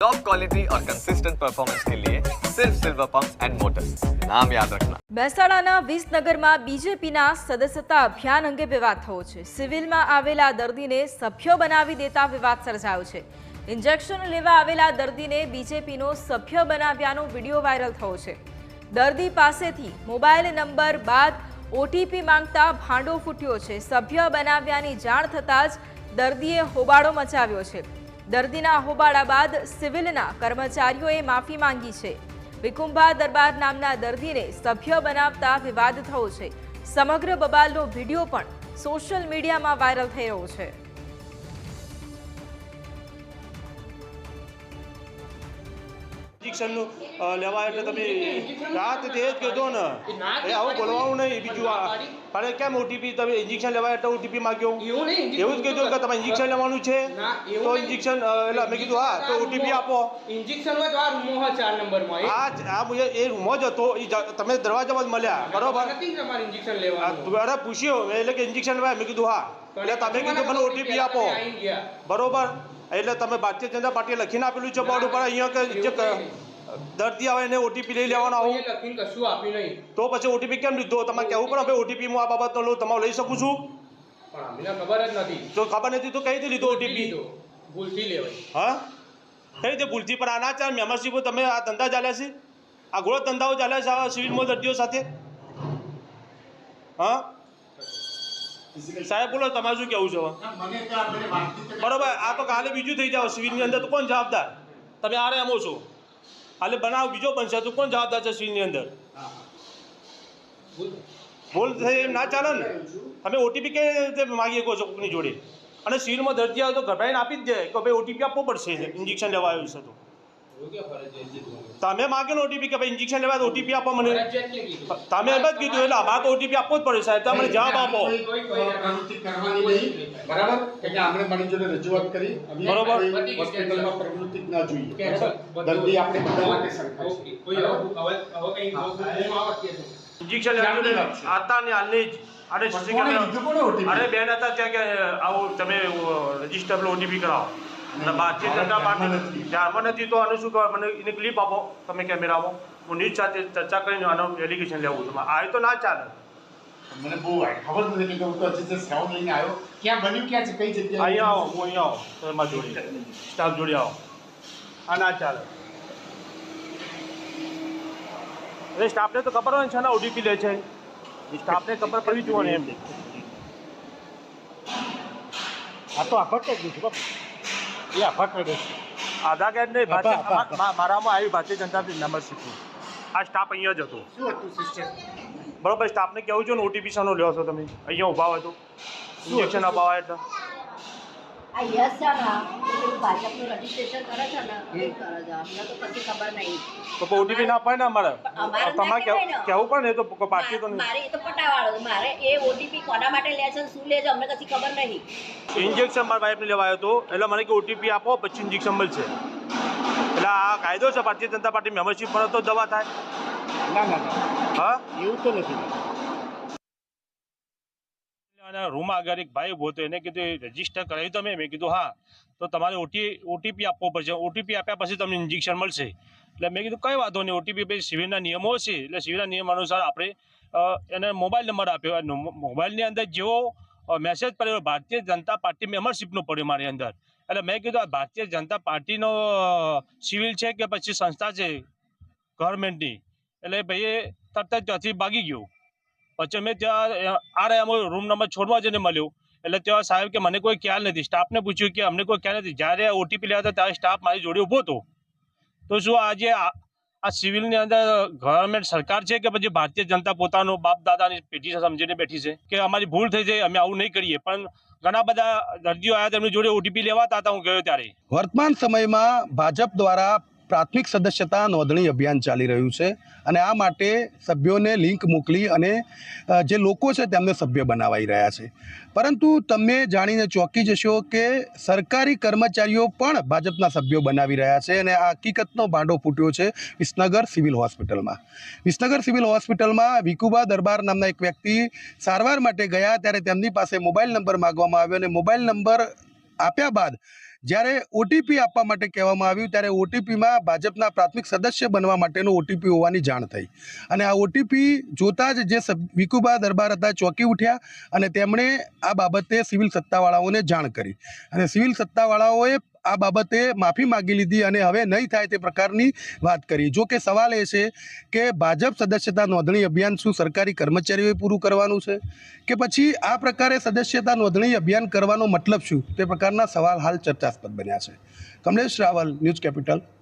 Top quality और consistent performance के लिए सिर्फ सिल्वर पंप्स एंड मोटर्स, नाम याद रखना। મહેસાણાના વિસનગરમાં બીજેપીના સદસ્યતા અભિયાન અંગે વિવાદ થયો છે। સિવિલમાં આવેલા દર્દીને સભ્ય બનાવી દેતા વિવાદ સર્જાયો છે। ઇન્જેક્શન લેવા આવેલા દર્દીને બીજેપીનો સભ્ય બનાવ્યાનો વિડીયો વાયરલ થયો છે। દર્દી પાસેથી મોબાઈલ નંબર બાદ ઓટીપી માંગતા ભાંડો ફૂટ્યો છે। સભ્ય બનાવ્યાની જાણ થતાં જ દર્દીએ હોબાળો મચાવ્યો છે। દર્દીના હોબાળા બાદ સિવિલના કર્મચારીઓએ માફી માંગી છે। વિકુંભા દરબાર નામના દર્દીને સભ્ય બનાવતા વિવાદ થયો છે। સમગ્ર બબાલનો વિડીયો પણ સોશિયલ મીડિયામાં વાયરલ થઈ રહ્યો છે। ઇન્જેક્શનનું લેવા એટલે તમે રાત તે જ કહેતો ને એ આવું બોલવાનું નહીં બીજું પણ કેમ ઓટીપી તમે ઇન્જેક્શન લેવા એટલે ઓટીપી માગ્યો એવું જ કીધું કે તમે ઇન્જેક્શન લેવાનું છે તો ઇન્જેક્શન એટલે અમે કીધું હા તો ઓટીપી આપો ઇન્જેક્શન માં તો આ રૂમો હા 4 નંબરમાં એ રૂમો જ હતો તમે દરવાજામાં જ મળ્યા બરોબર નથી તમારે ઇન્જેક્શન લેવાનું અરે પૂછ્યું એટલે કે ઇન્જેક્શન લેવા મેં કીધું હા એટલે તમે કીધું મને ઓટીપી આપો બરોબર એટલે તમે ભારતીય જનતા પાર્ટીએ લખીને આપેલું છે બોર્ડ ઉપર અહીંયા કે દર્દી આવે એને ઓટીપી લઈ લેવાનો આવું લખીને કશું આપ્યું નહીં તો પછી ઓટીપી કેમ લીધો તમારે કહેવું પડે ભાઈ ઓટીપી હું આ બાબતનો લઉં તમારે લઈ શકું છું પણ અમને ખબર જ નથી જો ખબર નથી તો કઈ રીતે લીધો ઓટીપી ભૂલથી લેવાય હા કઈ રીતે ભૂલથી પણ આ ના ચાલે મેમ્બરશીપ તમે આ ધંધા ચાલ્યા છે આ ઘોડો ધંધાઓ ચાલ્યા છે આ સિવિલમાં દર્દીઓ સાથે હા સાહેબ બોલો તમારે શું કહેવું છે બરોબર આ તો કાલે બીજું થઈ જાવ સિવિલની અંદર તો કોણ જવાબદાર તમે આરે એમો છો કાલે બનાવ બીજો બનશે તો કોણ જવાબદાર છે સિવિલની અંદર ભૂલ થઈ એમ ના ચાલે ને તમે ઓટીપી કેવી રીતે માગી શકો છો કોઈની જોડે અને સિવિલમાં દર્દી આવે તો ગભરાઈને આપી જ દે કે ભાઈ ઓટીપી આપવો પડશે ઇન્જેક્શન લેવા આવ્યું છે તો તમે માગ્યો ને ઓટીપી કે ભાઈ ઇન્જેક્શન લેવા તો ઓટીપી આપો મને તમે એમ જ કીધું એટલે અમારે તો ઓટીપી આપવો જ પડે સાહેબ તમે જવાબ આપો પ્રવૃત્તિ કરવાની નહીં બરાબર કે આપણે મારી જોડે રજૂઆત કરી બરોબર હોસ્પિટલમાં પ્રવૃત્તિ ના જોઈએ દર્દી આપણે બધા માટે સરખા છે ઇન્જેક્શન હતા ને હાલની જ અરે બેન હતા ત્યાં કે આવો તમે રજીસ્ટર ઓટીપી કરાવો ભારતીય જનતા પાર્ટી ધ્યાનમાં નથી તો આને શું કહેવાય મને એને ક્લિપ આપો તમે કેમેરામાં હું ન્યૂઝ સાથે ચર્ચા કરીને આનો એલિગેશન લેવું તમારે આ તો ના ચાલે મને બહુ ખબર નથી કે હું તો હજી સાઉન્ડ લઈને આવ્યો ક્યાં બન્યું ક્યાં છે કઈ જગ્યાએ અહીંયા આવો હું અહીંયા આવો તમારા જોડે સ્ટાફ જોડે આવો આ ના ચાલે એટલે સ્ટાફને તો ખબર હોય છે ને ઓટીપી લે છે સ્ટાફને ખબર પડવી જોઈએ એમ આ તો આફત જ છે એ આફત જ છે આધાર કાર્ડ નહીં મારામાં આવી ભારતીય જનતા પાર્ટી મેમ્બરશીપ આ સ્ટાફ અહીંયા જ હતો શું હતું સિસ્ટમ બરોબર સ્ટાફને કહેવું છે ને ઓટીપી શાનો લ્યો છો તમે અહીંયા ઊભા હોય તો ઇન્જેક્શન અપાવા એટલે આ યસ છે ને પેલું ભાજપનું રજીસ્ટ્રેશન કરે છે ને એ કરે છે અમને તો કશી ખબર નહીં તો ઓટીપી ના અપાય ને અમારે તમારે કહેવું પડે ને તો પાર્ટી તો મારે એ તો પટાવાળો મારે એ ઓટીપી કોના માટે લે છે શું લે છે અમને કશી ખબર નહીં ઇન્જેક્શન મારા વાઈફને લેવા આવ્યો હતો એટલે મને કે ઓટીપી આપો પછી ઇન્જેક્શન મળશે એટલે આ કાયદો છે ભારતીય જનતા પાર્ટી મેમ્બરશીપ પર તો દવા થાય ના હા એવું તો નથી રૂમ આગળ એક ભાઈ ઉભો હતો એને કીધું રજીસ્ટર કરાવ્યું તમે મેં કીધું હા તો તમારે ઓટીપી આપવો પડશે ઓટીપી આપ્યા પછી તમને ઇન્જેક્શન મળશે એટલે મેં કીધું કંઈ વાંધો નહીં ઓટીપી પછી સિવિલના નિયમો છે એટલે સિવિલના નિયમ અનુસાર આપણે એને મોબાઈલ નંબર આપ્યો મોબાઈલની અંદર જેવો મેસેજ પડ્યો ભારતીય જનતા પાર્ટી મેમ્બરશીપનો પડ્યો મારી અંદર એટલે મેં કીધું આ ભારતીય જનતા પાર્ટીનો સિવિલ છે કે પછી સંસ્થા છે ગવર્મેન્ટની એટલે ભાઈએ તરત જ ત્યાંથી ભાગી ગયો પછી મેં ત્યાં આ રહ્યા રૂમ નંબર 6 માં જઈને મળ્યો એટલે ત્યાં સાહેબ કે મને કોઈ ખ્યાલ નથી સ્ટાફને પૂછ્યું કે અમને કોઈ ખ્યાલ નથી જ્યારે ઓટીપી લેવા હતા ત્યારે સ્ટાફ મારી જોડે ઊભો હતો તો શું આજે આ સિવિલની અંદર ગવર્મેન્ટ સરકાર છે કે પછી ભારતીય જનતા પોતાનો બાપ દાદાની પેઢી સમજીને બેઠી છે કે અમારી ભૂલ થઈ જાય અમે આવું નહીં કરીએ પણ ઘણા બધા દર્દીઓ આવ્યા તેમની જોડે ઓટીપી લેવાતા હતા હું ગયો ત્યારે વર્તમાન સમયમાં ભાજપ દ્વારા પ્રાથમિક સદસ્યતા નોંધણી અભિયાન ચાલી રહ્યું છે અને આ માટે સભ્યોને લિંક મોકલી અને જે લોકો છે તેમને સભ્ય બનાવાઈ રહ્યા છે પરંતુ તમે જાણીને ચોંકી જશો કે સરકારી કર્મચારીઓ પણ ભાજપના સભ્યો બનાવી રહ્યા છે અને આ હકીકતનો ભાંડો ફૂટ્યો છે વિસનગર સિવિલ હોસ્પિટલમાં વિસનગર સિવિલ હોસ્પિટલમાં વિકુભા દરબાર નામના એક વ્યક્તિ સારવાર માટે ગયા ત્યારે તેમની પાસે મોબાઈલ નંબર માગવામાં આવ્યો અને મોબાઈલ નંબર આપ્યા બાદ જ્યારે ઓટીપી આપવા માટે કહેવામાં આવ્યું ત્યારે ઓટીપીમાં ભાજપના પ્રાથમિક સદસ્ય બનવા માટેનો ઓટીપી હોવાની જાણ થઈ અને આ ઓટીપી જોતાં જ જે વિકુબા દરબાર હતા ચોંકી ઉઠ્યા અને તેમણે આ બાબતે સિવિલ સત્તાવાળાઓને જાણ કરી અને સિવિલ સત્તાવાળાઓએ આ બાબતે માફી માગી લીધી અને હવે નહીં થાય તે પ્રકારની વાત કરી. જો કે સવાલ એ છે કે ભાજપ સદસ્યતા નોંધણી અભિયાન શું સરકારી કર્મચારીઓએ પૂરું કરવાનું છે કે પછી આ પ્રકારે સદસ્યતા નોંધણી અભિયાન કરવાનો મતલબ શું, તે પ્રકારના સવાલ હાલ ચર્ચાસ્પદ બન્યા છે. Kamlesh Raval, News capital.